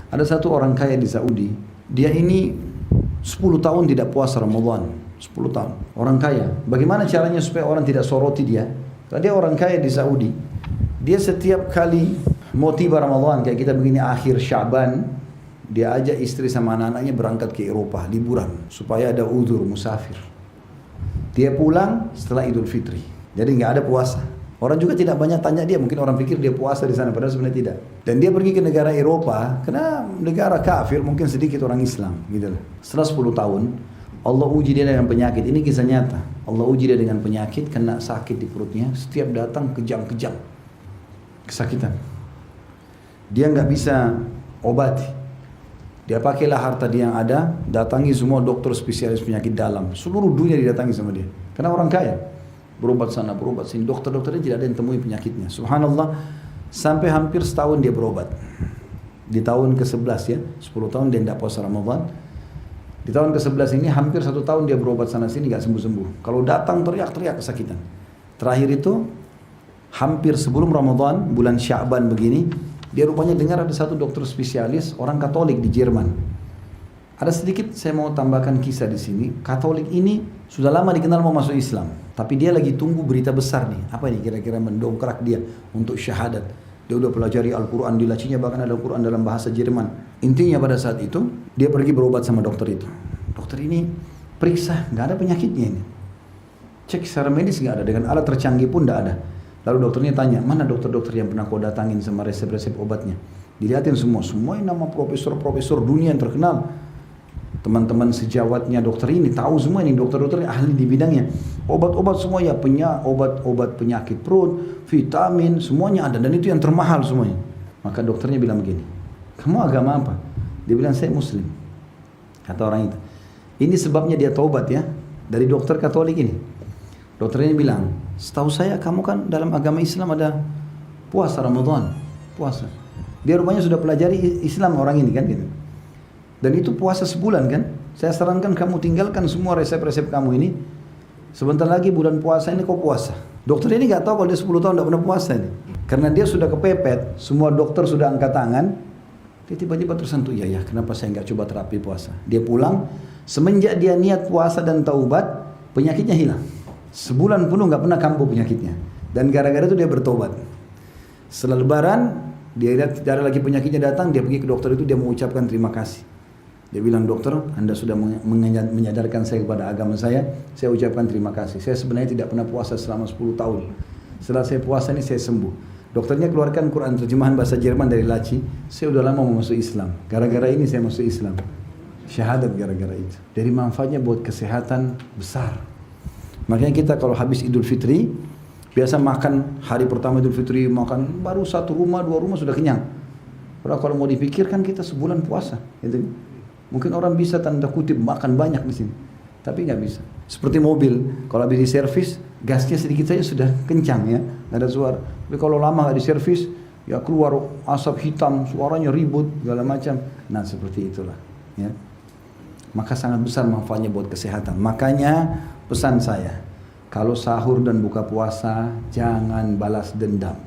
Ada satu orang kaya di Saudi, dia ini 10 tahun tidak puasa Ramadan. 10 tahun. Orang kaya. Bagaimana caranya supaya orang tidak soroti dia? Karena dia orang kaya di Saudi. Dia setiap kali mau tiba Ramadan, kayak kita begini akhir Syaban, dia ajak istri sama anak-anaknya berangkat ke Eropa, liburan. Supaya ada uzur, musafir. Dia pulang setelah Idul Fitri. Jadi nggak ada puasa. Orang juga tidak banyak tanya dia, mungkin orang pikir dia puasa di sana, padahal sebenarnya tidak. Dan dia pergi ke negara Eropa, karena negara kafir, mungkin sedikit orang Islam, gitu. Setelah 10 tahun, Allah uji dia dengan penyakit. Ini kisah nyata. Allah uji dia dengan penyakit, kena sakit di perutnya, setiap datang kejang-kejang, kesakitan. Dia nggak bisa obati. Dia pakailah harta dia yang ada, datangi semua dokter spesialis penyakit dalam, seluruh dunia didatangi sama dia, karena orang kaya. Berobat sana, berobat sini. Dokter-dokternya tidak ada yang temui penyakitnya. Subhanallah, sampai hampir setahun dia berobat. Di tahun ke-11 ya, 10 tahun dia tidak puasa Ramadan. Di tahun ke-11 ini hampir 1 tahun dia berobat sana sini gak sembuh-sembuh. Kalau datang teriak-teriak kesakitan. Terakhir itu, hampir sebelum Ramadan, bulan Sya'ban begini, dia rupanya dengar ada satu dokter spesialis, orang Katolik di Jerman. Ada sedikit saya mau tambahkan kisah di sini. Katolik ini sudah lama dikenal mau masuk Islam, tapi dia lagi tunggu berita besar nih. Apa ini kira-kira mendongkrak dia untuk syahadat? Dia udah pelajari Al-Quran, di lacinya bahkan ada Al-Quran dalam bahasa Jerman. Intinya pada saat itu dia pergi berobat sama dokter itu. Dokter ini periksa, nggak ada penyakitnya ini. Cek secara medis nggak ada, dengan alat tercanggih pun nggak ada. Lalu dokternya tanya, mana dokter-dokter yang pernah kau datangin sama resep-resep obatnya? Dilihatin semua yang nama profesor-profesor dunia yang terkenal. Teman-teman sejawatnya dokter ini tahu semua ini, dokter-dokter ahli di bidangnya. Obat-obat semua ya, obat-obat penyakit perut, vitamin, semuanya ada, dan itu yang termahal semuanya. Maka dokternya bilang begini, kamu agama apa? Dia bilang, saya Muslim. Kata orang itu, ini sebabnya dia taubat ya, dari dokter Katolik ini. Dokternya bilang, setahu saya kamu kan dalam agama Islam ada puasa Ramadan, puasa. Dia rupanya sudah pelajari Islam orang ini kan gitu. Dan itu puasa sebulan kan. Saya sarankan kamu tinggalkan semua resep-resep kamu ini. Sebentar lagi bulan puasa ini kau puasa. Dokter ini gak tahu kalau dia 10 tahun tidak pernah puasa ini. Karena dia sudah kepepet, semua dokter sudah angkat tangan. Dia tiba-tiba tersentuh, ya kenapa saya gak coba terapi puasa. Dia pulang, semenjak dia niat puasa dan taubat, penyakitnya hilang. Sebulan penuh gak pernah kambuh penyakitnya. Dan gara-gara itu dia bertobat. Setelah lebaran, dia lihat tidak ada lagi penyakitnya datang, dia pergi ke dokter itu, dia mengucapkan terima kasih. Dia bilang, dokter, Anda sudah menyadarkan saya kepada agama saya ucapkan terima kasih. Saya sebenarnya tidak pernah puasa selama 10 tahun. Setelah saya puasa ini saya sembuh. Dokternya keluarkan Quran terjemahan bahasa Jerman dari laci. Saya udah lama mau masuk Islam. Gara-gara ini saya masuk Islam. Syahadat gara-gara itu. Dari manfaatnya buat kesehatan besar. Makanya kita kalau habis Idul Fitri, biasa makan hari pertama Idul Fitri, makan baru 1 rumah, 2 rumah sudah kenyang. Padahal kalau mau dipikirkan kita sebulan puasa, gitu. Mungkin orang bisa tanda kutip makan banyak di sini, tapi nggak bisa. Seperti mobil, kalau habis diservis, gasnya sedikit saja sudah kencang ya, nggak ada suara. Tapi kalau lama nggak diservis, ya keluar asap hitam, suaranya ribut, segala macam. Nah seperti itulah. Ya. Maka sangat besar manfaatnya buat kesehatan. Makanya pesan saya, kalau sahur dan buka puasa jangan balas dendam.